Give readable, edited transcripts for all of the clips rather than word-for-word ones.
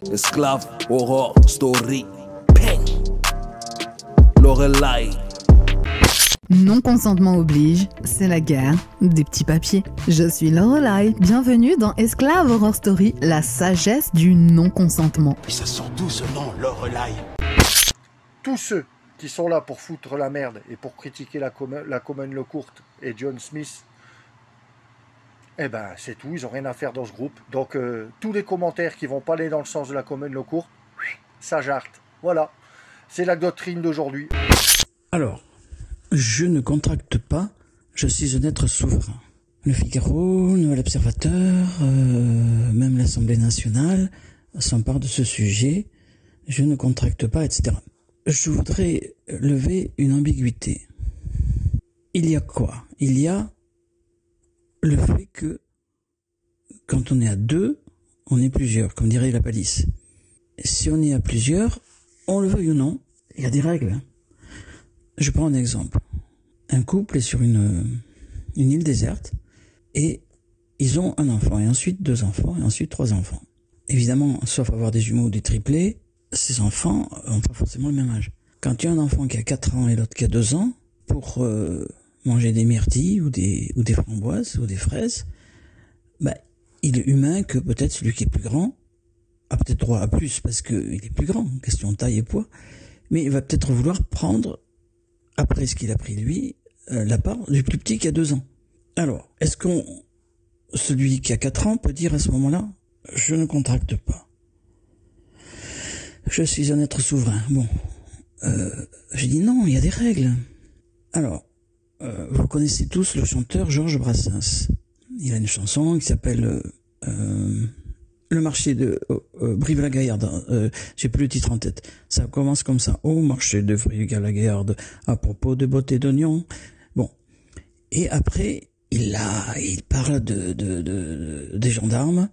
Esclave, horror, story, ping, Lorelai. Non-consentement oblige, c'est la guerre des petits papiers. Je suis Lorelai, bienvenue dans Esclave Horror Story, la sagesse du non-consentement. Et ça sort d'où ce nom, Lorelai? Tous ceux qui sont là pour foutre la merde et pour critiquer la Common Law Court et John Smith, eh ben c'est tout, ils n'ont rien à faire dans ce groupe. Donc tous les commentaires qui vont pas aller dans le sens de la Common Law Court, ça jarte. Voilà, c'est la doctrine d'aujourd'hui. Alors, je ne contracte pas, je suis un être souverain. Le Figaro, le Nouvel Observateur, même l'Assemblée nationale s'empare de ce sujet. Je ne contracte pas, etc. Je voudrais lever une ambiguïté. Il y a quoi? Il y a le fait que quand on est à deux, on est plusieurs, comme dirait la palisse. Si on est à plusieurs, on le veuille ou non, il y a des règles. Je prends un exemple. Un couple est sur une île déserte et ils ont un enfant et ensuite 2 enfants et ensuite 3 enfants. Évidemment, sauf avoir des jumeaux ou des triplés, ces enfants n'ont pas forcément le même âge. Quand il y a un enfant qui a 4 ans et l'autre qui a 2 ans, pour manger des myrtilles ou des framboises ou des fraises, bah, il est humain que peut-être celui qui est plus grand a peut-être droit à plus parce qu'il est plus grand, question de taille et poids, mais il va peut-être vouloir prendre, après ce qu'il a pris lui, la part du plus petit qui a 2 ans. Alors, est-ce celui qui a 4 ans peut dire à ce moment-là, je ne contracte pas. Je suis un être souverain. Bon, je dis non, il y a des règles. Alors, vous connaissez tous le chanteur Georges Brassens. Il a une chanson qui s'appelle Le marché de Brive-la-Gaillarde. J'ai plus le titre en tête. Ça commence comme ça. Au marché de Brive-la-Gaillarde, à propos de beauté d'oignon. Bon. Et après, il parle des gendarmes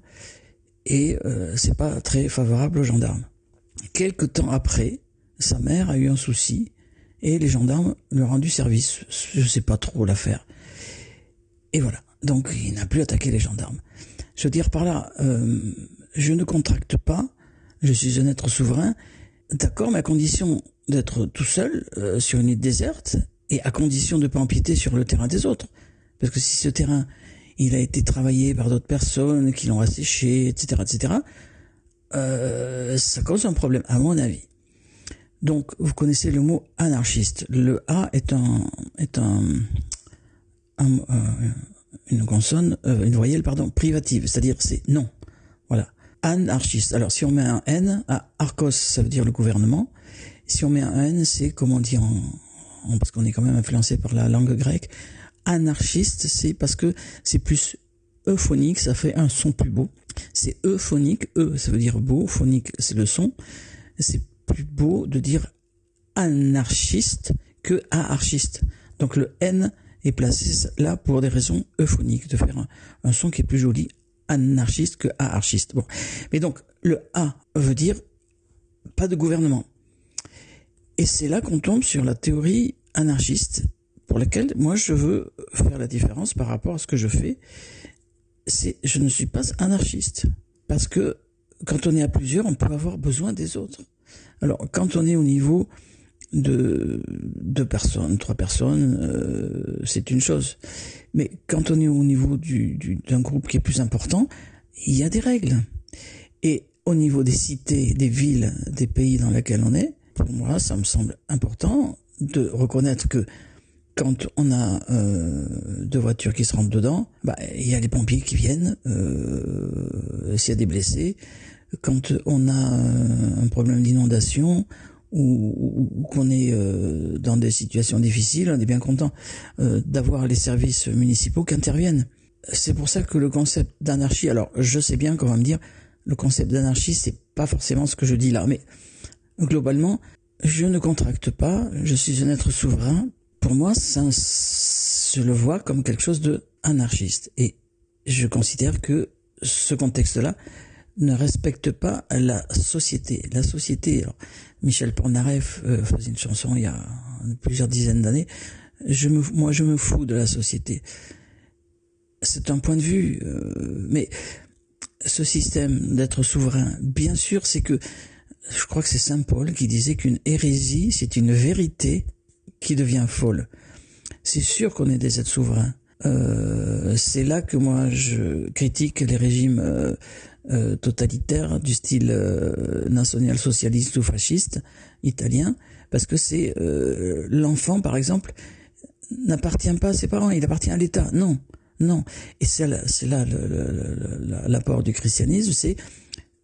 et c'est pas très favorable aux gendarmes. Quelque temps après, sa mère a eu un souci et les gendarmes lui ont rendu service. Je sais pas trop l'affaire. Et voilà. Donc, il n'a plus attaqué les gendarmes. Je veux dire par là, je ne contracte pas, je suis un être souverain, d'accord, mais à condition d'être tout seul sur une île déserte et à condition de ne pas empiéter sur le terrain des autres. Parce que si ce terrain, il a été travaillé par d'autres personnes qui l'ont asséché, etc., etc., ça cause un problème, à mon avis. Donc, vous connaissez le mot anarchiste. Le A est une consonne, une voyelle, privative, c'est-à-dire c'est non. Voilà. Anarchiste. Alors, si on met un N, archos, ça veut dire le gouvernement. Si on met un N, c'est, comme on dit parce qu'on est quand même influencé par la langue grecque, anarchiste, c'est parce que c'est plus euphonique, ça fait un son plus beau. C'est euphonique, ça veut dire beau, phonique, c'est le son. C'est plus beau de dire anarchiste que anarchiste. Donc le N est placé là pour des raisons euphoniques, de faire un son qui est plus joli, anarchiste que anarchiste. Bon. Mais donc, le A veut dire pas de gouvernement. Et c'est là qu'on tombe sur la théorie anarchiste, pour laquelle moi je veux faire la différence par rapport à ce que je fais. Je ne suis pas anarchiste. Parce que quand on est à plusieurs, on peut avoir besoin des autres. Alors, quand on est au niveau de 2 personnes, 3 personnes, c'est une chose. Mais quand on est au niveau d'un groupe qui est plus important, il y a des règles. Et au niveau des cités, des villes, des pays dans lesquels on est, pour moi, ça me semble important de reconnaître que quand on a 2 voitures qui se rentrent dedans, il y a les pompiers qui viennent, s'il y a des blessés. Quand on a un problème d'inondation ou qu'on est dans des situations difficiles, on est bien content d'avoir les services municipaux qui interviennent. C'est pour ça que le concept d'anarchie, alors je sais bien qu'on va me dire, le concept d'anarchie, c'est pas forcément ce que je dis là, mais globalement, je ne contracte pas, je suis un être souverain. Pour moi, je le vois comme quelque chose de anarchiste. Et je considère que ce contexte-là ne respecte pas la société. La société, alors, Michel Polnareff faisait une chanson il y a plusieurs dizaines d'années, moi je me fous de la société. C'est un point de vue, mais ce système d'être souverain, bien sûr, c'est que, je crois que c'est Saint Paul qui disait qu'une hérésie, c'est une vérité qui devient folle. C'est sûr qu'on est des êtres souverains. C'est là que moi je critique les régimes totalitaires du style national-socialiste ou fasciste italien, parce que c'est l'enfant, par exemple, n'appartient pas à ses parents, il appartient à l'État. Non. Et c'est là l'apport du christianisme, c'est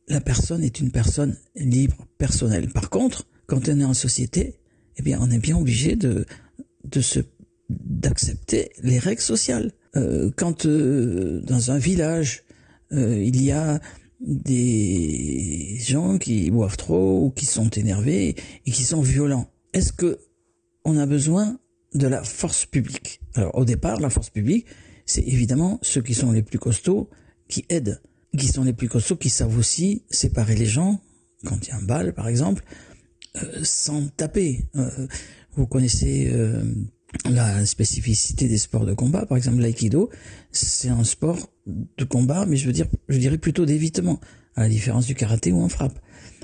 la personne est une personne libre, personnelle. Par contre, quand on est en société, eh bien, on est bien obligé d'accepter les règles sociales. Quand dans un village, il y a des gens qui boivent trop ou qui sont énervés et qui sont violents, est-ce que on a besoin de la force publique? Alors, au départ, la force publique, c'est évidemment ceux qui sont les plus costauds qui aident, qui sont les plus costauds, qui savent aussi séparer les gens, quand il y a un bal, par exemple, sans taper. Vous connaissez la spécificité des sports de combat, par exemple l'aïkido, c'est un sport de combat, mais je dirais plutôt d'évitement, à la différence du karaté où on frappe.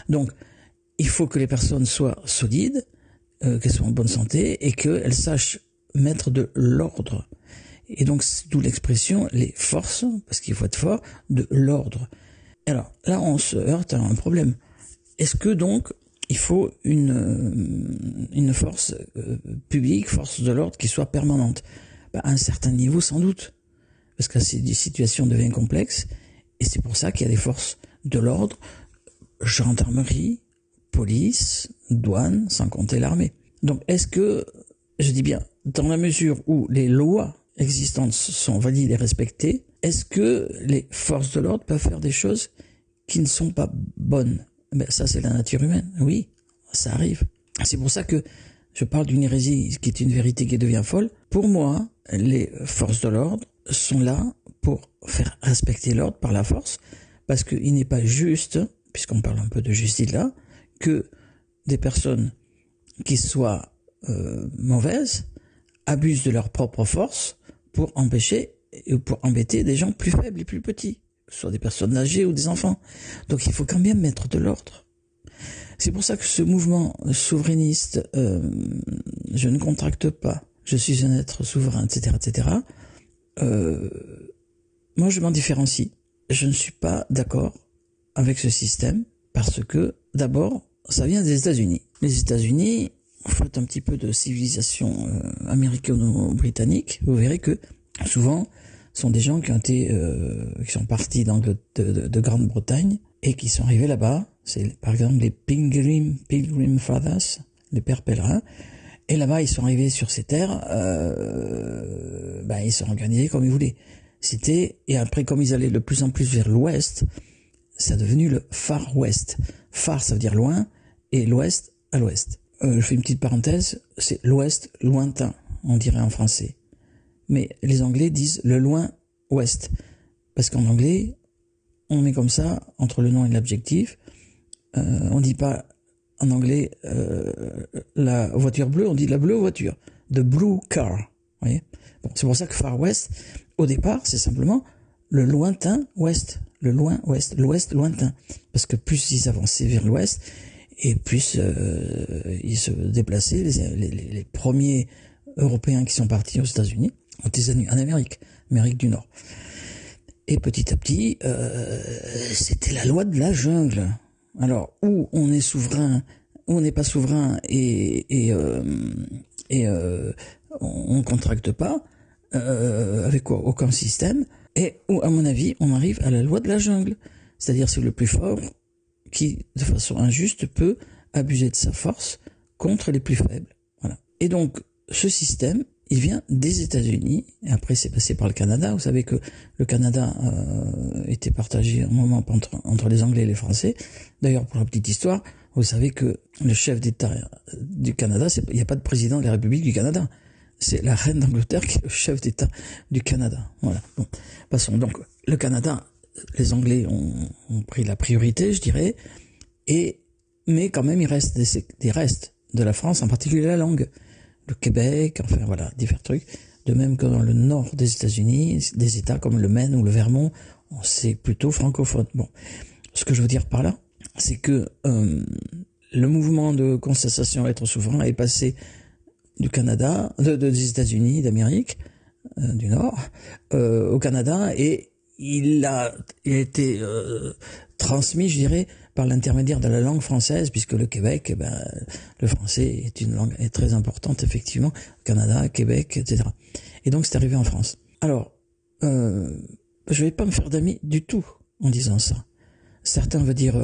Donc, il faut que les personnes soient solides, qu'elles soient en bonne santé, et qu'elles sachent mettre de l'ordre. Et donc, d'où l'expression, les forces, parce qu'il faut être fort, de l'ordre. Alors, là, on se heurte à un problème. Est-ce que donc, il faut une force publique, force de l'ordre, qui soit permanente? À un certain niveau, sans doute. Parce que la situation devient complexe, et c'est pour ça qu'il y a des forces de l'ordre, gendarmerie, police, douane, sans compter l'armée. Donc, est-ce que, je dis bien, dans la mesure où les lois existantes sont valides et respectées, est-ce que les forces de l'ordre peuvent faire des choses qui ne sont pas bonnes? Ça, c'est la nature humaine. Oui, ça arrive. C'est pour ça que je parle d'une hérésie qui est une vérité qui devient folle. Pour moi, les forces de l'ordre sont là pour faire respecter l'ordre par la force, parce qu'il n'est pas juste, puisqu'on parle un peu de justice là, que des personnes qui soient mauvaises abusent de leur propre force pour empêcher ou pour embêter des gens plus faibles et plus petits, que ce soit des personnes âgées ou des enfants. Donc il faut quand même mettre de l'ordre. C'est pour ça que ce mouvement souverainiste, je ne contracte pas, je suis un être souverain, etc., moi je m'en différencie. Je ne suis pas d'accord avec ce système parce que, d'abord, ça vient des États-Unis. Les États-Unis, vous faites un petit peu de civilisation américano-britannique, vous verrez que souvent, ce sont des gens qui ont été, qui sont partis de Grande-Bretagne et qui sont arrivés là-bas. C'est par exemple les Pilgrim Fathers, les pères pèlerins. Et là-bas, ils sont arrivés sur ces terres, ils sont organisés comme ils voulaient. Et après, comme ils allaient de plus en plus vers l'ouest, ça a devenu le Far West. Far, ça veut dire loin, et l'ouest à l'ouest. Je fais une petite parenthèse, c'est l'ouest lointain, on dirait en français. Mais les Anglais disent le loin ouest. Parce qu'en anglais, on met comme ça, entre le nom et l'adjectif, on dit pas en anglais la voiture bleue, on dit la bleue voiture. The blue car. Vous voyez? Bon, c'est pour ça que Far West, au départ, c'est simplement le lointain ouest. Le loin ouest, l'ouest lointain. Parce que plus ils avançaient vers l'ouest, et plus ils se déplaçaient, les premiers Européens qui sont partis aux États-Unis, ont été en Amérique du Nord. Et petit à petit, c'était la loi de la jungle. Alors, où on est souverain, où on n'est pas souverain, et on contracte pas, avec quoi? Aucun système, et où, à mon avis, on arrive à la loi de la jungle. C'est-à-dire, c'est le plus fort qui, de façon injuste, peut abuser de sa force contre les plus faibles. Voilà. Et donc, ce système, il vient des États-Unis, et après c'est passé par le Canada. Vous savez que le Canada était partagé un moment entre les Anglais et les Français. D'ailleurs, pour la petite histoire, vous savez que le chef d'État du Canada, il n'y a pas de président de la République du Canada. C'est la reine d'Angleterre qui est le chef d'État du Canada. Voilà. Bon, passons. Donc, le Canada, les Anglais ont pris la priorité, je dirais, mais quand même, il reste des restes de la France, en particulier la langue. Le Québec, enfin voilà, divers trucs. De même que dans le nord des États-Unis, des États comme le Maine ou le Vermont c'est plutôt francophone. Bon, ce que je veux dire par là, c'est que le mouvement de contestation à être souverain est passé du Canada, des États-Unis d'Amérique du Nord au Canada, et il a été transmis, je dirais, par l'intermédiaire de la langue française, puisque le Québec, le français est une langue très importante, effectivement, Canada, Québec, etc. Et donc c'est arrivé en France. Alors, je vais pas me faire d'amis du tout en disant ça. Certains vont dire,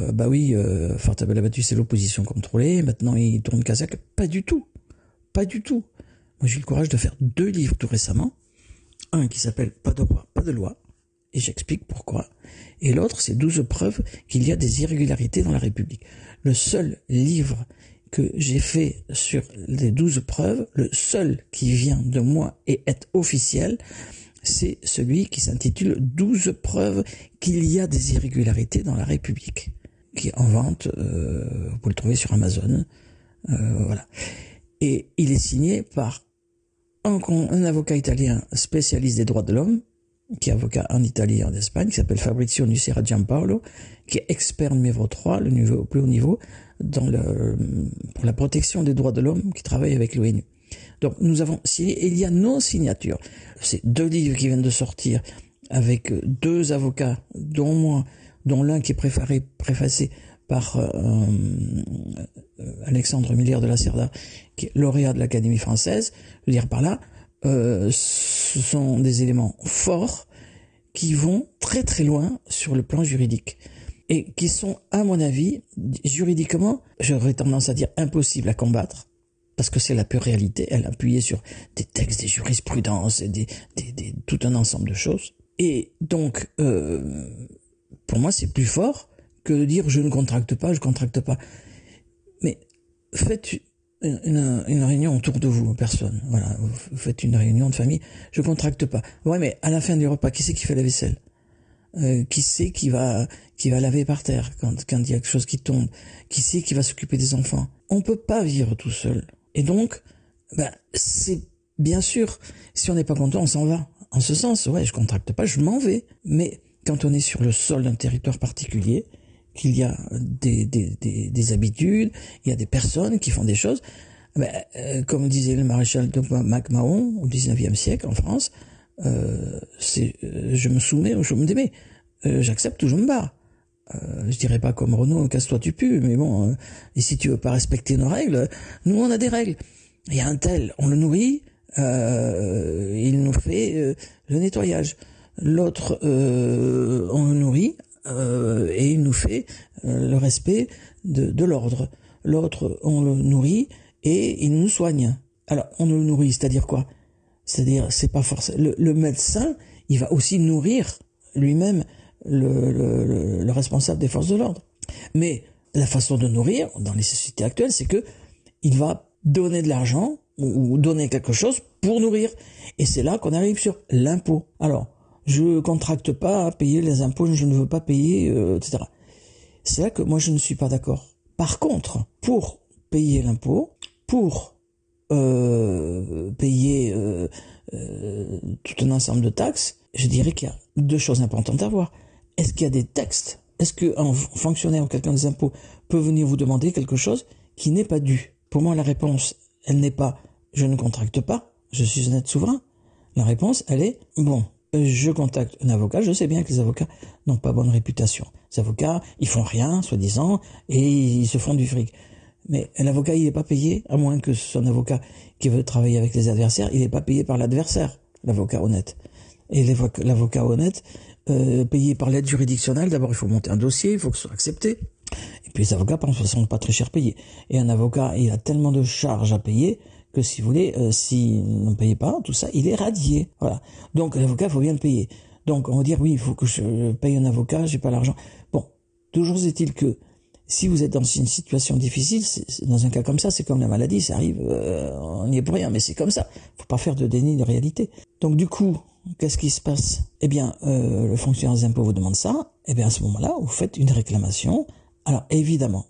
Fortabella battu, c'est l'opposition contrôlée, maintenant il tourne Casaque. Pas du tout. Pas du tout. Moi j'ai eu le courage de faire 2 livres tout récemment. Un qui s'appelle Pas de roi, pas de loi, et j'explique pourquoi. Et l'autre, c'est 12 preuves qu'il y a des irrégularités dans la République. Le seul livre que j'ai fait sur les 12 preuves, le seul qui vient de moi et est officiel, c'est celui qui s'intitule 12 preuves qu'il y a des irrégularités dans la République, qui est en vente, vous pouvez le trouver sur Amazon, voilà. Et il est signé par un avocat italien spécialiste des droits de l'homme, qui est avocat en Italie et en Espagne, qui s'appelle Fabrizio Nucera Giampaolo, qui est expert numéro 3, le plus haut niveau, pour la protection des droits de l'homme, qui travaille avec l'ONU. Donc nous avons signé, et il y a nos signatures. C'est 2 livres qui viennent de sortir, avec 2 avocats, dont moi, dont l'un qui est préfacé par Alexandre Millière de la Cerda, qui est lauréat de l'Académie française. Je veux dire par là, ce sont des éléments forts qui vont très très loin sur le plan juridique et qui sont, à mon avis, juridiquement, j'aurais tendance à dire impossibles à combattre, parce que c'est la pure réalité. Elle a appuyé sur des textes, des jurisprudences et tout un ensemble de choses. Et donc, pour moi, c'est plus fort que de dire je ne contracte pas. Mais faites une réunion autour de vous, personne. Voilà, vous faites une réunion de famille, je contracte pas. Ouais, mais à la fin du repas, qui c'est qui fait la vaisselle? Qui c'est qui va laver par terre quand il y a quelque chose qui tombe? Qui c'est qui va s'occuper des enfants? On peut pas vivre tout seul. Et donc, c'est bien sûr, si on n'est pas content, on s'en va. En ce sens, ouais, je contracte pas, je m'en vais. Mais quand on est sur le sol d'un territoire particulier, qu'il y a des habitudes, il y a des personnes qui font des choses, comme disait le maréchal de MacMahon au 19e siècle en France, je me soumets ou je me démets, j'accepte ou je me bats. Je dirais pas comme Renaud, casse-toi tu pues, mais bon, et si tu veux pas respecter nos règles, nous on a des règles. Il y a un tel, on le nourrit, il nous fait le nettoyage. L'autre, on le nourrit, et il nous fait le respect de l'ordre. L'autre, on le nourrit et il nous soigne. Alors, on le nourrit, c'est-à-dire quoi? C'est-à-dire, c'est pas forcément... Le médecin, il va aussi nourrir lui-même le responsable des forces de l'ordre. Mais la façon de nourrir, dans les sociétés actuelles, c'est que il va donner de l'argent ou donner quelque chose pour nourrir. Et c'est là qu'on arrive sur l'impôt. Alors, je contracte pas à payer les impôts, je ne veux pas payer, etc. C'est là que moi je ne suis pas d'accord. Par contre, pour payer l'impôt, pour payer tout un ensemble de taxes, je dirais qu'il y a 2 choses importantes à voir. Est-ce qu'il y a des textes? Est-ce qu'un fonctionnaire ou quelqu'un des impôts peut venir vous demander quelque chose qui n'est pas dû? Pour moi, la réponse, elle n'est pas « je ne contracte pas, je suis un être souverain ». La réponse, elle est « bon, je contacte un avocat, je sais bien que les avocats n'ont pas bonne réputation. Les avocats, ils font rien, soi-disant, et ils se font du fric. Mais l'avocat, il n'est pas payé, à moins que ce soit un avocat qui veut travailler avec les adversaires, il n'est pas payé par l'adversaire, l'avocat honnête. Et l'avocat honnête, payé par l'aide juridictionnelle, d'abord il faut monter un dossier, il faut que ce soit accepté. Et puis les avocats, par exemple, ne sont pas très cher payés. Et un avocat, il a tellement de charges à payer que si vous voulez, s'il n'en paye pas, tout ça, il est radié. Voilà. Donc l'avocat, il faut bien le payer. Donc on va dire, oui, il faut que je paye un avocat, j'ai pas l'argent. Bon, toujours est-il que si vous êtes dans une situation difficile, dans un cas comme ça, c'est comme la maladie, ça arrive, on n'y est pour rien, mais c'est comme ça. Faut pas faire de déni de réalité. Donc du coup, qu'est-ce qui se passe? Eh bien, le fonctionnaire des impôts vous demande ça, eh bien à ce moment-là, vous faites une réclamation. Alors évidemment,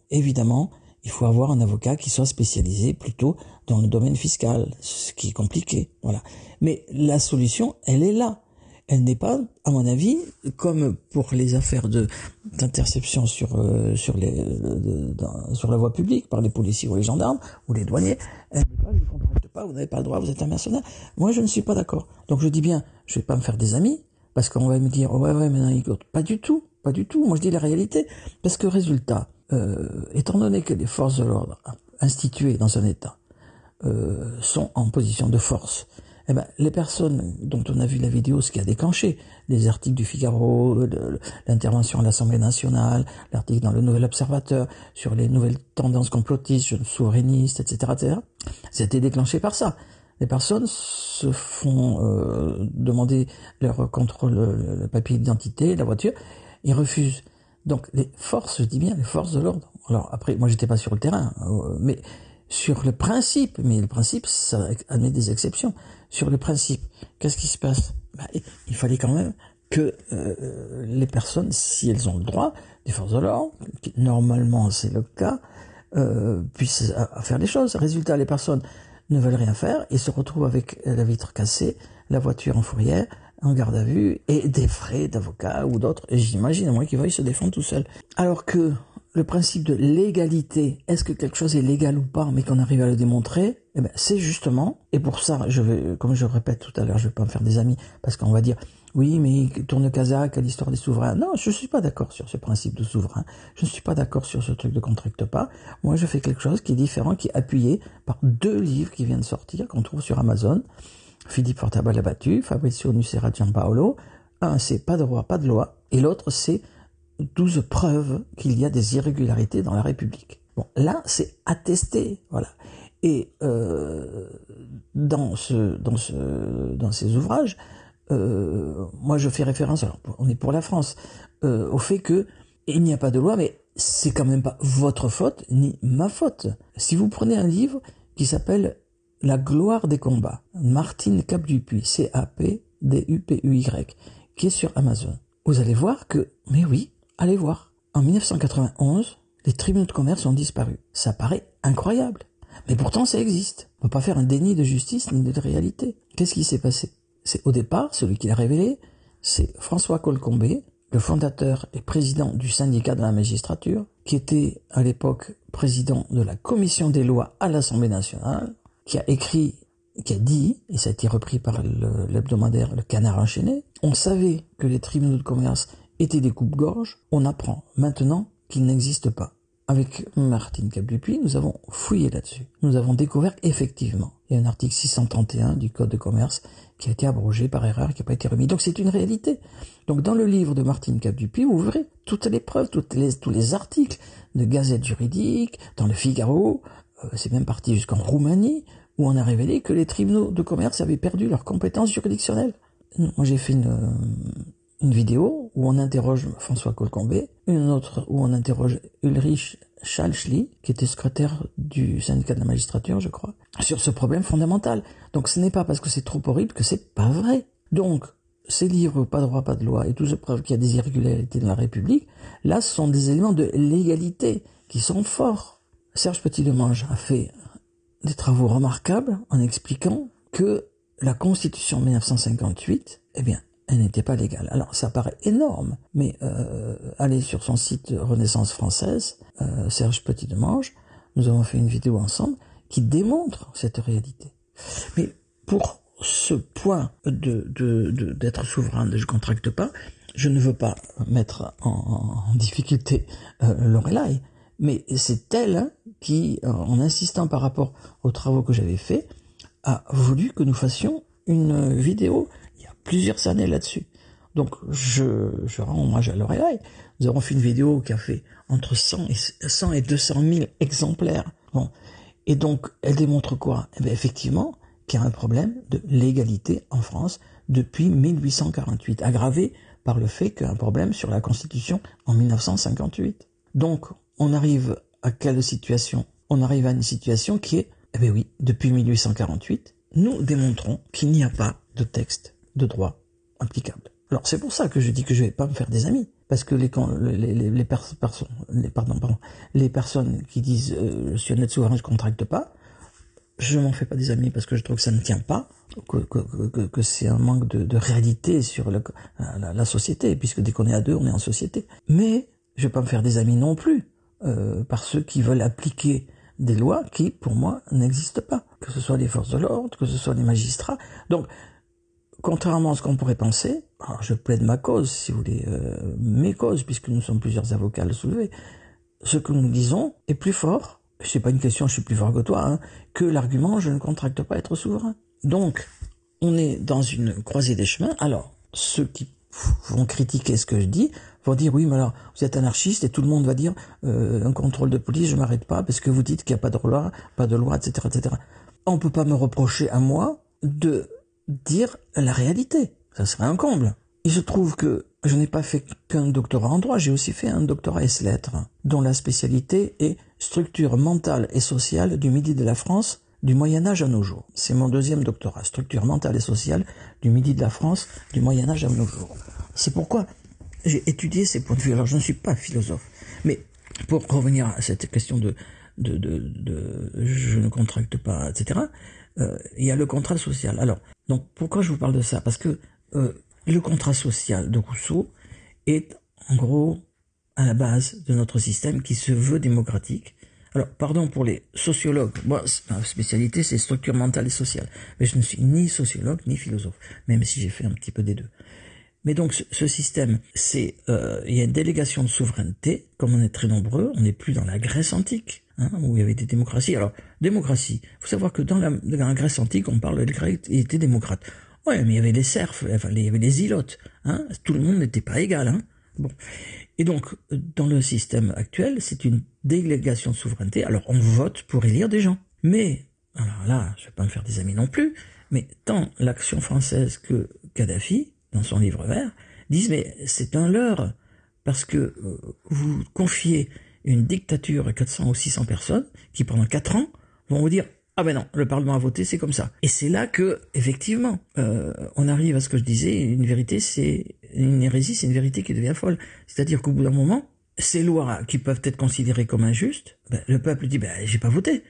il faut avoir un avocat qui soit spécialisé plutôt dans le domaine fiscal, ce qui est compliqué, voilà. Mais la solution, elle est là. Elle n'est pas, à mon avis, comme pour les affaires d'interception sur la voie publique par les policiers ou les gendarmes ou les douaniers, elle n'est pas, je ne contracte pas, vous n'avez pas le droit, vous êtes un mercenaire. Moi, je ne suis pas d'accord. Donc je dis bien, je vais pas me faire des amis, parce qu'on va me dire, ouais, mais non, écoute, pas du tout. Moi, je dis la réalité, parce que résultat, étant donné que les forces de l'ordre instituées dans un État sont en position de force, eh ben, les personnes dont on a vu la vidéo, ce qui a déclenché, les articles du Figaro, l'intervention à l'Assemblée nationale, l'article dans le Nouvel Observateur sur les nouvelles tendances complotistes, souverainistes, etc., ça a été déclenché par ça. Les personnes se font demander leur contrôle, le papier d'identité, la voiture, ils refusent. Donc les forces, je dis bien les forces de l'ordre. Alors après, moi j'étais pas sur le terrain, mais sur le principe, ça admet des exceptions. Sur le principe, qu'est-ce qui se passe? Il fallait quand même que les personnes, si elles ont le droit, les forces de l'ordre, normalement c'est le cas, puissent faire les choses. Résultat, les personnes ne veulent rien faire et se retrouvent avec la vitre cassée, la voiture en fourrière, en garde à vue et des frais d'avocat ou d'autres. Et j'imagine, à moins qu'ils veuillent se défendre tout seul. Alors que le principe de légalité, est-ce que quelque chose est légal ou pas, mais qu'on arrive à le démontrer, eh ben, c'est justement, et pour ça, comme je le répète tout à l'heure, je vais pas me faire des amis, parce qu'on va dire, oui, mais il tourne Kazakh à l'histoire des souverains. Non, je suis pas d'accord sur ce principe de souverain. Je ne suis pas d'accord sur ce truc de contracte pas. Moi, je fais quelque chose qui est différent, qui est appuyé par 2 livres qui viennent de sortir, qu'on trouve sur Amazon. Philippe Fortable abattu, Fabrizio Nucera Giampaolo. Un, c'est pas de roi, pas de loi. Et l'autre, c'est 12 preuves qu'il y a des irrégularités dans la République. Bon, là, c'est attesté, voilà. Et dans ces ouvrages, moi, je fais référence, alors on est pour la France, au fait que il n'y a pas de loi, mais c'est quand même pas votre faute ni ma faute. Si vous prenez un livre qui s'appelle La gloire des combats, Martine Capdupuy, C-A-P-D-U-P-U-Y, qui est sur Amazon, vous allez voir que, mais oui, allez voir. En 1991, les tribunaux de commerce ont disparu. Ça paraît incroyable. Mais pourtant, ça existe. On ne peut pas faire un déni de justice ni de réalité. Qu'est-ce qui s'est passé? C'est au départ, celui qui l'a révélé, c'est François Colcombé, le fondateur et président du syndicat de la magistrature, qui était à l'époque président de la commission des lois à l'Assemblée nationale, qui a dit, et ça a été repris par l'hebdomadaire Le Canard enchaîné, on savait que les tribunaux de commerce étaient des coupe-gorge, on apprend maintenant qu'ils n'existent pas. Avec Martine Capdupuy, nous avons fouillé là-dessus. Nous avons découvert effectivement, il y a un article 631 du Code de commerce qui a été abrogé par erreur, qui n'a pas été remis. Donc c'est une réalité. Donc dans le livre de Martine Capdupuy, vous verrez toutes les preuves, tous les articles de Gazette juridique, dans le Figaro, c'est même parti jusqu'en Roumanie, où on a révélé que les tribunaux de commerce avaient perdu leurs compétences juridictionnelles. Moi j'ai fait une vidéo où on interroge François Colcombé, une autre où on interroge Ulrich Schalchli, qui était secrétaire du syndicat de la magistrature, je crois, sur ce problème fondamental. Donc ce n'est pas parce que c'est trop horrible que c'est pas vrai. Donc, ces livres, pas de droit, pas de loi, et tout se preuve qu'il y a des irrégularités dans la République, là, ce sont des éléments de légalité qui sont forts. Serge Petit-Demange a fait des travaux remarquables en expliquant que la Constitution de 1958, eh bien, elle n'était pas légale. Alors, ça paraît énorme, mais allez sur son site Renaissance française, Serge Petit-Demange, nous avons fait une vidéo ensemble qui démontre cette réalité. Mais pour ce point d'être souverain, de je contracte pas, je ne veux pas mettre en difficulté Lorelai, mais c'est elle qui, en insistant par rapport aux travaux que j'avais faits, a voulu que nous fassions une vidéo il y a plusieurs années là-dessus. Donc je rends hommage à Lorelai. Nous avons fait une vidéo qui a fait entre 100 et 200 000 exemplaires. Bon. Et donc elle démontre quoi? Eh bien, effectivement, qu'il y a un problème de légalité en France depuis 1848, aggravé par le fait qu'il y a un problème sur la Constitution en 1958. Donc on arrive à quelle situation? On arrive à une situation qui est, eh bien oui, depuis 1848, nous démontrons qu'il n'y a pas de texte de droit applicable. Alors c'est pour ça que je dis que je vais pas me faire des amis, parce que les personnes qui disent je suis honnête souverain, je contracte pas, je m'en fais pas des amis parce que je trouve que ça ne tient pas, que c'est un manque de réalité sur la société, puisque dès qu'on est à deux, on est en société. Mais je vais pas me faire des amis non plus par ceux qui veulent appliquer des lois qui, pour moi, n'existent pas. Que ce soit les forces de l'ordre, que ce soit les magistrats. Donc, contrairement à ce qu'on pourrait penser, alors je plaide ma cause, si vous voulez, mes causes, puisque nous sommes plusieurs avocats à le soulever, ce que nous disons est plus fort, c'est pas une question je suis plus fort que toi, hein, que l'argument je ne contracte pas à être souverain. Donc, on est dans une croisée des chemins. Alors, ceux qui vont critiquer ce que je dis vont dire oui, mais alors vous êtes anarchiste et tout le monde va dire un contrôle de police, je m'arrête pas parce que vous dites qu'il n'y a pas de loi, etc., etc. On peut pas me reprocher à moi de dire la réalité. Ça serait un comble. Il se trouve que je n'ai pas fait qu'un doctorat en droit, j'ai aussi fait un doctorat ès-lettres, dont la spécialité est structure mentale et sociale du Midi de la France, du Moyen-Âge à nos jours. C'est mon deuxième doctorat, structure mentale et sociale du Midi de la France, du Moyen-Âge à nos jours. C'est pourquoi j'ai étudié ces points de vue. Alors je ne suis pas philosophe, mais pour revenir à cette question de je ne contracte pas, etc., il y a le contrat social. Alors, donc pourquoi je vous parle de ça? Parce que le contrat social de Rousseau est en gros à la base de notre système qui se veut démocratique. Alors, pardon pour les sociologues, moi, ma spécialité c'est structure mentale et sociale, mais je ne suis ni sociologue ni philosophe, même si j'ai fait un petit peu des deux. Mais donc ce système, c'est il y a une délégation de souveraineté, comme on est très nombreux, on n'est plus dans la Grèce antique, hein, où il y avait des démocraties. Alors, démocratie, faut savoir que dans la Grèce antique, on parle des Grecs étaient démocrates. Ouais, mais il y avait les serfs, enfin, il y avait les zilotes, hein, tout le monde n'était pas égal, hein. Bon. Et donc, dans le système actuel, c'est une délégation de souveraineté. Alors, on vote pour élire des gens. Mais, alors là, je vais pas me faire des amis non plus, mais tant l'Action française que Kadhafi, dans son livre vert, disent, mais c'est un leurre, parce que vous confiez une dictature à 400 ou 600 personnes, qui pendant 4 ans, vont vous dire, ah ben non, le Parlement a voté, c'est comme ça. Et c'est là que, effectivement, on arrive à ce que je disais, une vérité, c'est une hérésie, c'est une vérité qui devient folle. C'est-à-dire qu'au bout d'un moment, ces lois qui peuvent être considérées comme injustes, ben, le peuple dit, ben j'ai pas voté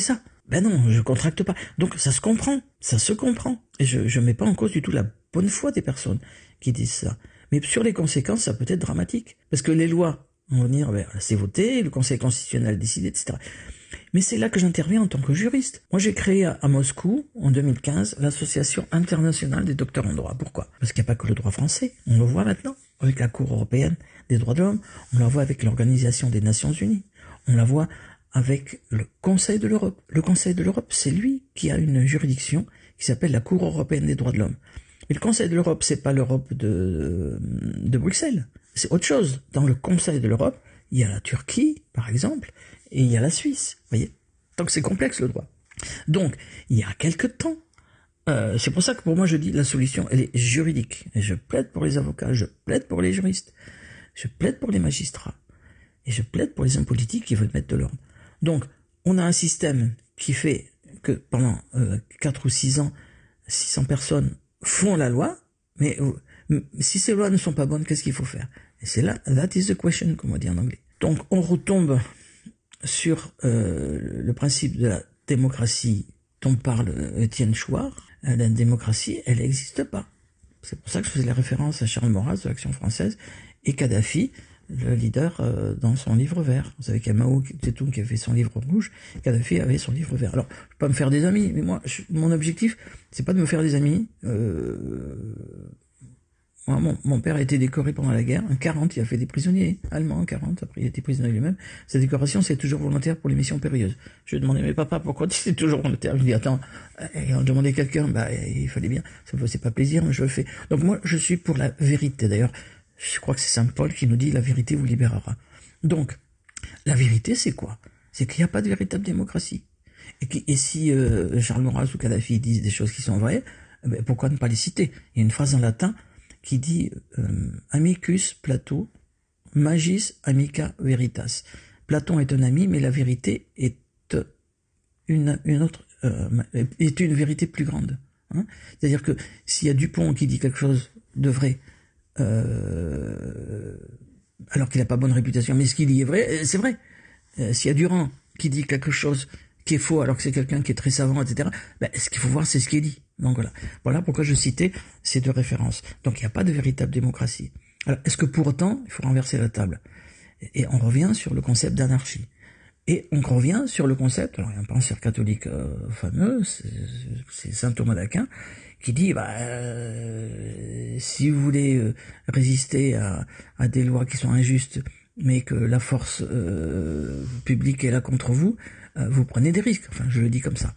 ça. Ben non, je contracte pas. Donc ça se comprend. Et je mets pas en cause du tout la bonne foi des personnes qui disent ça. Mais sur les conséquences, ça peut être dramatique. Parce que les lois vont venir, ben, c'est voté, le Conseil constitutionnel décide, etc. Mais c'est là que j'interviens en tant que juriste. Moi, j'ai créé à Moscou, en 2015, l'Association internationale des docteurs en droit. Pourquoi? Parce qu'il n'y a pas que le droit français. On le voit maintenant avec la Cour européenne des droits de l'homme. On la voit avec l'Organisation des Nations Unies. On la voit avec le Conseil de l'Europe. Le Conseil de l'Europe, c'est lui qui a une juridiction qui s'appelle la Cour européenne des droits de l'homme. Mais le Conseil de l'Europe, c'est pas l'Europe de Bruxelles. C'est autre chose. Dans le Conseil de l'Europe, il y a la Turquie, par exemple, et il y a la Suisse, voyez. Donc c'est complexe le droit. Donc, il y a quelque temps, c'est pour ça que pour moi je dis la solution, elle est juridique. Et je plaide pour les avocats, je plaide pour les juristes, je plaide pour les magistrats, et je plaide pour les hommes politiques qui veulent mettre de l'ordre. Donc, on a un système qui fait que pendant 4 ou 6 ans, 600 personnes font la loi, mais si ces lois ne sont pas bonnes, qu'est-ce qu'il faut faire? Et c'est là, that is the question, comme on dit en anglais. Donc, on retombe sur le principe de la démocratie dont parle Étienne Chouard. La démocratie, elle n'existe pas. C'est pour ça que je faisais la référence à Charles Maurras de l'Action française et Kadhafi, le leader, dans son livre vert. Vous savez qu'il y a Mao Tse-tung qui a fait son livre rouge, Kadhafi avait son livre vert. Alors, je ne peux pas me faire des amis, mais moi, mon objectif, c'est pas de me faire des amis. Moi, mon père a été décoré pendant la guerre. En 40, il a fait des prisonniers allemands. En 40, après il a été prisonnier lui-même. Sa décoration, c'est toujours volontaire pour les missions périlleuses. Je lui ai demandé, mais papa, pourquoi tu es toujours volontaire? Je lui ai dit, attends, et on demandait quelqu'un, bah, il fallait bien. Ça me faisait pas plaisir, mais je le fais. Donc moi, je suis pour la vérité. D'ailleurs, je crois que c'est Saint Paul qui nous dit, la vérité vous libérera. Donc, la vérité, c'est quoi? C'est qu'il n'y a pas de véritable démocratie. Et si Charles Maurras ou Kadhafi disent des choses qui sont vraies, ben, pourquoi ne pas les citer? Il y a une phrase en latin qui dit amicus Plato, magis amica veritas. Platon est un ami, mais la vérité est une autre, est une vérité plus grande. Hein. C'est-à-dire que s'il y a Dupont qui dit quelque chose de vrai, alors qu'il n'a pas bonne réputation, mais ce qu'il dit est vrai, c'est vrai. S'il y a Durand qui dit quelque chose qui est faux alors que c'est quelqu'un qui est très savant, etc. Ben, ce qu'il faut voir, c'est ce qui est dit. Donc voilà pourquoi je citais ces deux références. Donc il n'y a pas de véritable démocratie. Alors est-ce que pour autant il faut renverser la table? Et on revient sur le concept d'anarchie. Et on revient sur le concept, alors il y a un penseur catholique fameux, c'est saint Thomas d'Aquin, qui dit si vous voulez résister à des lois qui sont injustes, mais que la force publique est là contre vous, vous prenez des risques. Enfin, je le dis comme ça.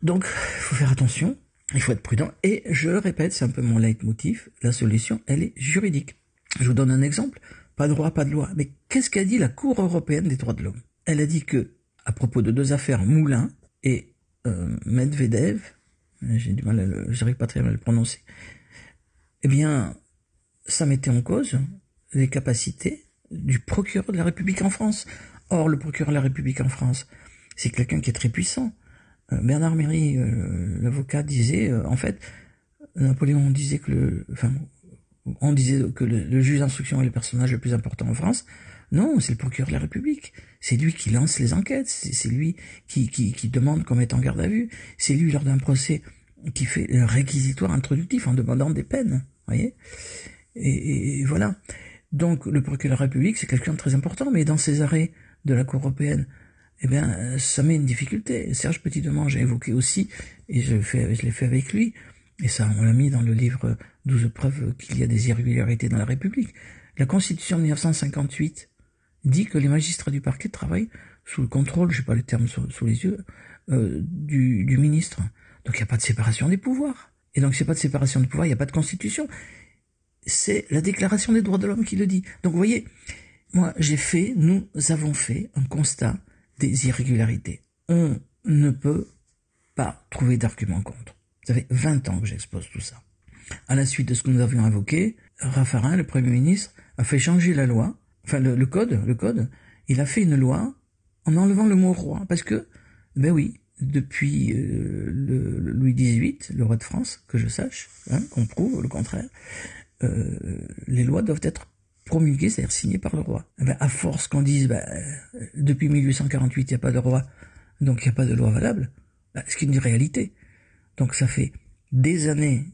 Donc, il faut faire attention, il faut être prudent, et je le répète, c'est un peu mon leitmotiv, la solution, elle est juridique. Je vous donne un exemple, pas de droit, pas de loi. Mais qu'est-ce qu'a dit la Cour européenne des droits de l'homme? Elle a dit que, à propos de deux affaires, Moulin et Medvedev, j'arrive pas très bien à le prononcer, eh bien, ça mettait en cause les capacités du procureur de la République en France. Or, le procureur de la République en France, c'est quelqu'un qui est très puissant. Bernard Méry, l'avocat, disait, en fait, Napoléon disait que on disait que le juge d'instruction est le personnage le plus important en France. Non, c'est le procureur de la République. C'est lui qui lance les enquêtes. C'est lui qui demande qu'on mette en garde à vue. C'est lui, lors d'un procès, qui fait le réquisitoire introductif en demandant des peines. Voyez. Et voilà. Donc, le procureur de la République, c'est quelqu'un de très important, mais dans ces arrêts de la Cour européenne, eh bien, ça met une difficulté. Serge Petit-Demange a évoqué aussi, et je l'ai fait avec lui, et ça, on l'a mis dans le livre 12 preuves qu'il y a des irrégularités dans la République. La Constitution de 1958 dit que les magistrats du parquet travaillent sous le contrôle, je n'ai pas le terme sous les yeux, du ministre. Donc il n'y a pas de séparation des pouvoirs. Et donc s'il n'y a pas de séparation des pouvoirs, il n'y a pas de Constitution. C'est la Déclaration des droits de l'homme qui le dit. Donc vous voyez, nous avons fait un constat des irrégularités. On ne peut pas trouver d'argument contre. Ça fait 20 ans que j'expose tout ça. À la suite de ce que nous avions invoqué, Raffarin, le Premier ministre, a fait changer la loi, enfin le code, il a fait une loi en enlevant le mot roi, parce que, ben oui, depuis le Louis XVIII, le roi de France, que je sache, qu'on prouve le contraire, les lois doivent être promulguées, c'est-à-dire signées par le roi. Ben, à force qu'on dise, depuis 1848, il n'y a pas de roi, donc il n'y a pas de loi valable, ce qui est une réalité. Donc ça fait des années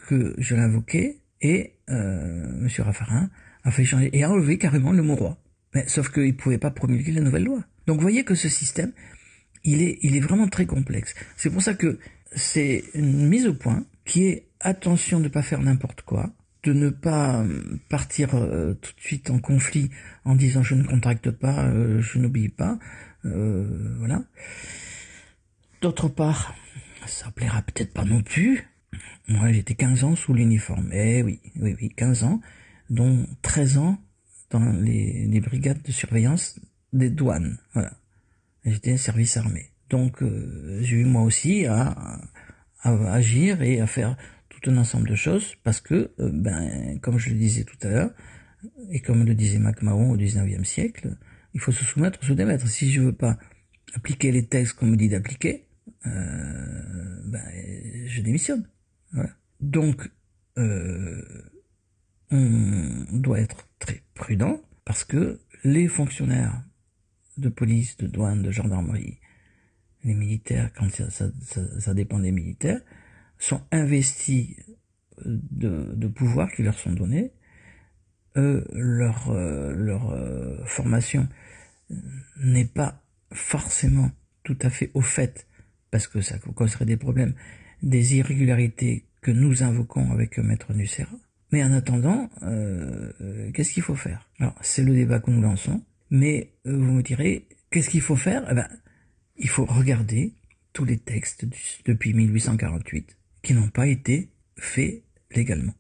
que je l'invoquais, et M. Raffarin a fait changer, et a enlevé carrément le mot roi. Mais, sauf qu'il ne pouvait pas promulguer la nouvelle loi. Donc vous voyez que ce système, il est vraiment très complexe. C'est pour ça que c'est une mise au point qui est attention de ne pas faire n'importe quoi, de ne pas partir tout de suite en conflit en disant je ne contracte pas, je n'obéis pas, voilà. D'autre part, ça plaira peut-être pas non plus. Moi, j'étais 15 ans sous l'uniforme. Eh oui, 15 ans, dont 13 ans dans les brigades de surveillance des douanes. Voilà. J'étais un service armé. Donc, j'ai eu moi aussi à agir et à faire tout un ensemble de choses parce que, comme je le disais tout à l'heure, et comme le disait MacMahon au 19e siècle, il faut se soumettre ou se démettre. Si je veux pas appliquer les textes qu'on me dit d'appliquer, je démissionne. Voilà. Donc, on doit être très prudent parce que les fonctionnaires de police, de douane, de gendarmerie, les militaires, quand ça dépend des militaires, sont investis de pouvoirs qui leur sont donnés. Leur formation n'est pas forcément tout à fait au fait, parce que ça causerait des problèmes, des irrégularités que nous invoquons avec Maître Nucera. Mais en attendant, qu'est-ce qu'il faut faire? Alors, c'est le débat que nous lançons, mais vous me direz, qu'est-ce qu'il faut faire? Il faut regarder tous les textes depuis 1848 qui n'ont pas été faits légalement.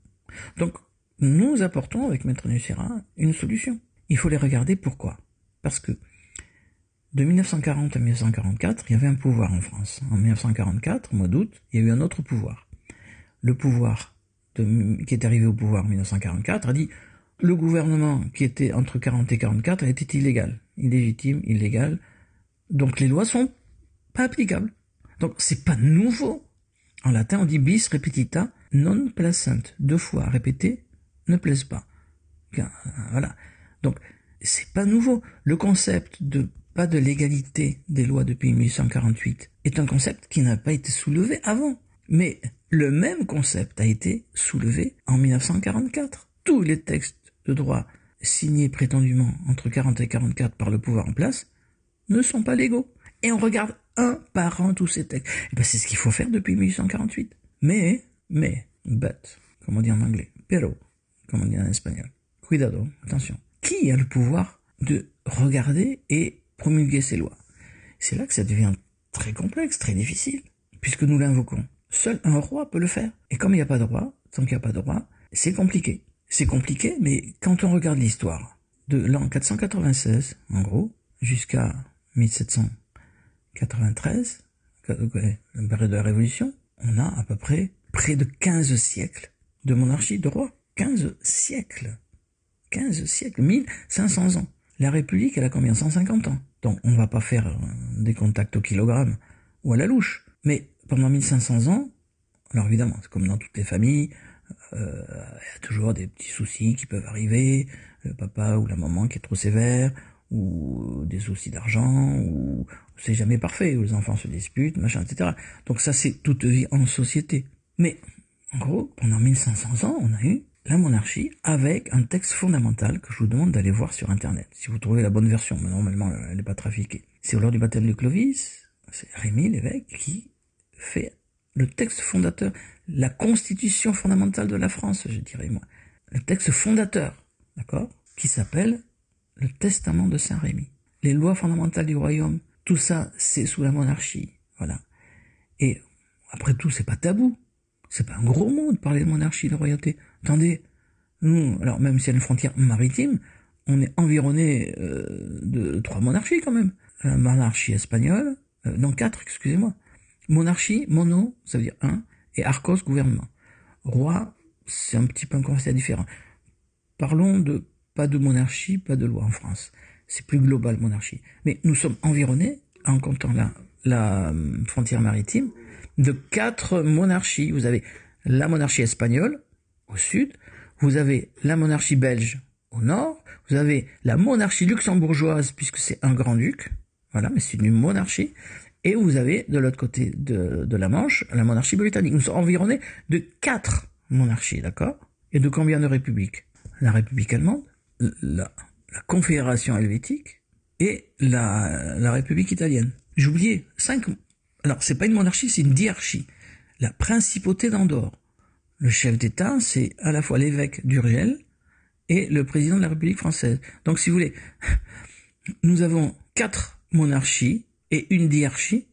Donc, nous apportons avec Maître Nucera une solution. Il faut les regarder. Pourquoi? Parce que de 1940 à 1944, il y avait un pouvoir en France. En 1944, au mois d'août, il y a eu un autre pouvoir. Le pouvoir qui est arrivé au pouvoir en 1944 a dit le gouvernement qui était entre 40 et 44 était illégal, illégitime, illégal. Donc les lois sont pas applicables. Donc c'est pas nouveau. En latin, on dit bis repetita non placent. 2 fois répété ne plaise pas. Voilà. Donc c'est pas nouveau. Le concept de pas de légalité des lois depuis 1848 est un concept qui n'a pas été soulevé avant. Mais le même concept a été soulevé en 1944. Tous les textes de droit signés prétendument entre 40 et 44 par le pouvoir en place ne sont pas légaux. Et on regarde un par un tous ces textes. Et ben c'est ce qu'il faut faire depuis 1848. But, comme on dit en anglais, pero, comme on dit en espagnol. Cuidado, attention. Qui a le pouvoir de regarder et promulguer ces lois? C'est là que ça devient très complexe, très difficile, puisque nous l'invoquons. Seul un roi peut le faire. Et comme il n'y a pas de roi, tant qu'il n'y a pas de roi, c'est compliqué. C'est compliqué, mais quand on regarde l'histoire, de l'an 496, en gros, jusqu'à 1793, la période de la Révolution, on a à peu près de 15 siècles de monarchie de roi. 15 siècles. 15 siècles, 1500 ans. La République, elle a combien? 150 ans. Donc, on va pas faire des contacts au kilogramme ou à la louche. Mais pendant 1500 ans, alors évidemment, c'est comme dans toutes les familles, il y a toujours des petits soucis qui peuvent arriver, le papa ou la maman qui est trop sévère, ou des soucis d'argent, ou c'est jamais parfait, où les enfants se disputent, machin, etc. Donc ça, c'est toute vie en société. Mais, en gros, pendant 1500 ans, on a eu la monarchie avec un texte fondamental que je vous demande d'aller voir sur Internet, si vous trouvez la bonne version, mais normalement, elle n'est pas trafiquée. C'est lors du baptême de Clovis, c'est Rémy, l'évêque, qui fait le texte fondateur, la constitution fondamentale de la France, je dirais moi. Le texte fondateur, d'accord, qui s'appelle le Testament de Saint-Rémy. Les lois fondamentales du royaume, tout ça, c'est sous la monarchie, voilà. Et après tout, c'est pas tabou. C'est pas un gros mot de parler de monarchie, de royauté. Attendez, nous, alors même s'il y a une frontière maritime, on est environné de 3 monarchies quand même. La monarchie espagnole, non 4, excusez-moi. Monarchie, mono, ça veut dire 1, et archos, gouvernement. Roi, c'est un petit peu un concept différent. Parlons de pas de monarchie, pas de loi en France. C'est plus global, monarchie. Mais nous sommes environnés, en comptant la frontière maritime, de 4 monarchies. Vous avez la monarchie espagnole, au sud, vous avez la monarchie belge, au nord, vous avez la monarchie luxembourgeoise, puisque c'est un grand-duc, voilà, mais c'est une monarchie, et vous avez, de l'autre côté de la Manche, la monarchie britannique. Nous sommes environnés de 4 monarchies, d'accord? Et de combien de républiques? La République allemande, la Confédération helvétique, et la République italienne. J'ai oublié 5. Alors, c'est pas une monarchie, c'est une diarchie. La principauté d'Andorre. Le chef d'État, c'est à la fois l'évêque d'Urgell et le président de la République française. Donc, si vous voulez, nous avons 4 monarchies et une diarchie.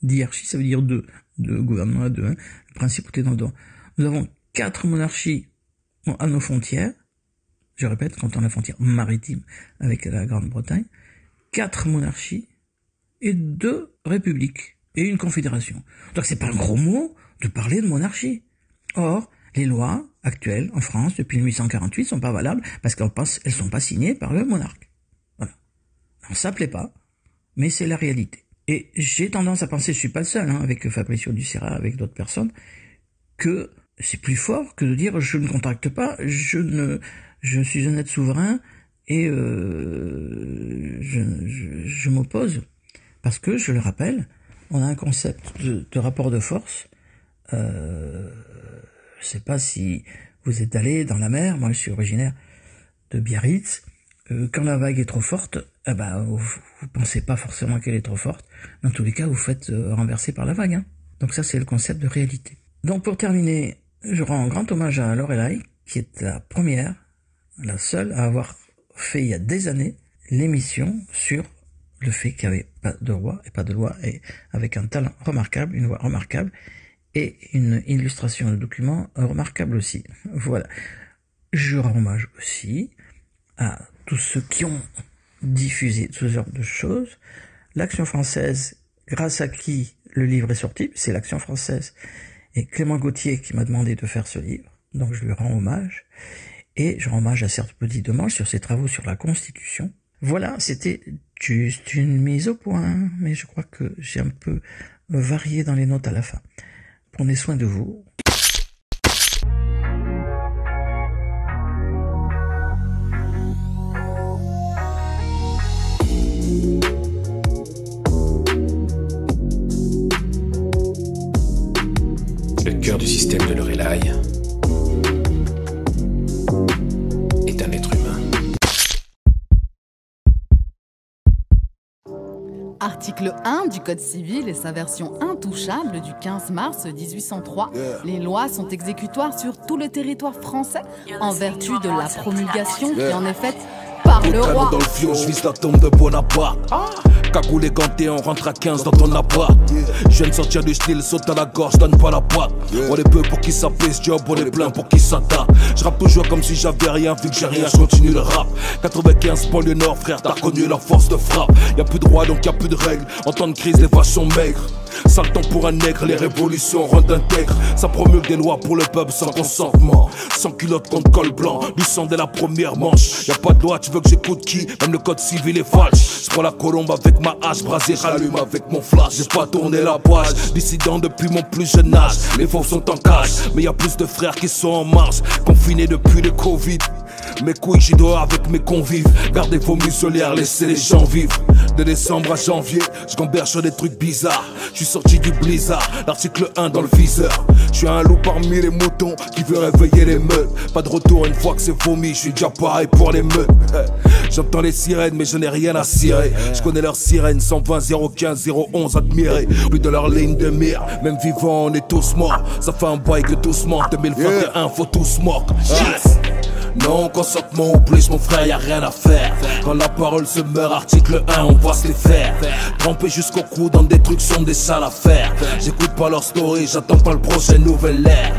Diarchie, ça veut dire 2. De gouvernement à 2, hein. La principauté d'Andorre. Nous avons 4 monarchies à nos frontières. Je répète, quand on a la frontière maritime avec la Grande-Bretagne. 4 monarchies et 2 républiques et une confédération. Donc c'est pas un gros mot de parler de monarchie. Or, les lois actuelles en France depuis 1848 sont pas valables parce qu'elles sont pas signées par le monarque. Voilà. Alors, ça plaît pas, mais c'est la réalité. Et j'ai tendance à penser, je suis pas le seul, hein, avec Fabricio Ducerra, avec d'autres personnes, que c'est plus fort que de dire je ne contracte pas, je suis un être souverain et je m'oppose. Parce que, je le rappelle, on a un concept de rapport de force. Je sais pas si vous êtes allé dans la mer, moi je suis originaire de Biarritz. Quand la vague est trop forte, vous pensez pas forcément qu'elle est trop forte. Dans tous les cas, vous faites renverser par la vague. Hein. Donc ça, c'est le concept de réalité. Donc pour terminer, je rends un grand hommage à Lorelai, qui est la première, la seule à avoir fait il y a des années l'émission sur le fait qu'il n'y avait pas de roi et pas de loi, et avec un talent remarquable, une voix remarquable, et une illustration de documents remarquable aussi. Voilà. Je rends hommage aussi à tous ceux qui ont diffusé ce genre de choses. L'Action française, grâce à qui le livre est sorti, c'est l'Action française, et Clément Gauthier qui m'a demandé de faire ce livre, donc je lui rends hommage, et je rends hommage à Serge Petit-Demange sur ses travaux sur la Constitution. Voilà, c'était juste une mise au point, mais je crois que j'ai un peu varié dans les notes à la fin. Prenez soin de vous. capitaine de Lorelai est un être humain. Article 1 du Code civil et sa version intouchable du 15 mars 1803. Les lois sont exécutoires sur tout le territoire français en vertu de la promulgation qui en est faite par le roi. Dans le fion, je vise la tombe de Bonaparte. Cagoule et ganté, on rentre à 15 dans ton appart. Je viens de sortir du style, saute à la gorge, donne pas la patte. On est peu pour qui ça fait ce job, on est plein pour qui ça tape. Je rappe toujours comme si j'avais rien, vu que j'ai rien, je continue le rap. 95 banlieue nord, frère, t'as reconnu la force de frappe. Y'a plus de droit donc y'a plus de règles. En temps de crise, les vaches sont maigres. Sale temps pour un nègre, les révolutions rendent intègres. Ça promulgue des lois pour le peuple sans consentement. Sans culotte contre col blanc, du sang dès la première manche. Y'a pas de loi, tu veux que j'écoute qui? Même le code civil est falche. J'prends la colombe avec ma hache, brasé, rallume avec mon flash. J'ai pas tourné la page, dissident depuis mon plus jeune âge. Les fauves sont en cage, mais y'a plus de frères qui sont en marche. Confinés depuis le Covid. Mes couilles, j'y dehors avec mes convives. Gardez vos muselières, laissez les gens vivre. De décembre à janvier, je gamberge sur des trucs bizarres. Je suis sorti du blizzard, l'article 1 dans le viseur. Je suis un loup parmi les moutons qui veut réveiller les meutes. Pas de retour une fois que c'est vomi, je suis déjà pareil pour les meutes. J'entends les sirènes mais je n'ai rien à cirer. Je connais leurs sirènes, 120, 015, 011 admirés. Plus de leur ligne de mire, même vivant on est tous morts. Ça fait un bail que tous mentent, 2021 faut tous moque. Yes. Non, consentement oblige mon frère, y'a rien à faire. Quand la parole se meurt, article 1, on va se les faire. Trempé jusqu'au cou dans des trucs sombres, des sales affaires. J'écoute pas leur story, j'attends pas le prochain nouvel ère.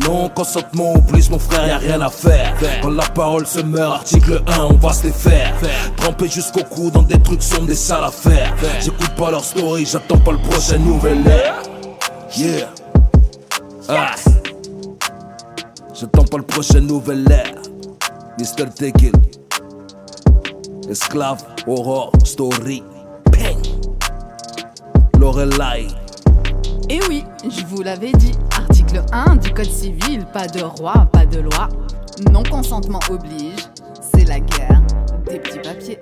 Non, consentement oblige mon frère, y'a rien à faire. Quand la parole se meurt, article 1, on va se les faire. Trempé jusqu'au cou dans des trucs sombres, des sales affaires. J'écoute pas leur story, j'attends pas le prochain nouvel ère. Yeah. Ah. J'attends pas le prochain nouvel ère. Mr. Tequil, Esclave, Horror, Story, Peng, Lorelai. Et oui, je vous l'avais dit, article 1 du Code civil, pas de roi, pas de loi. Non-consentement oblige, c'est la guerre des petits papiers.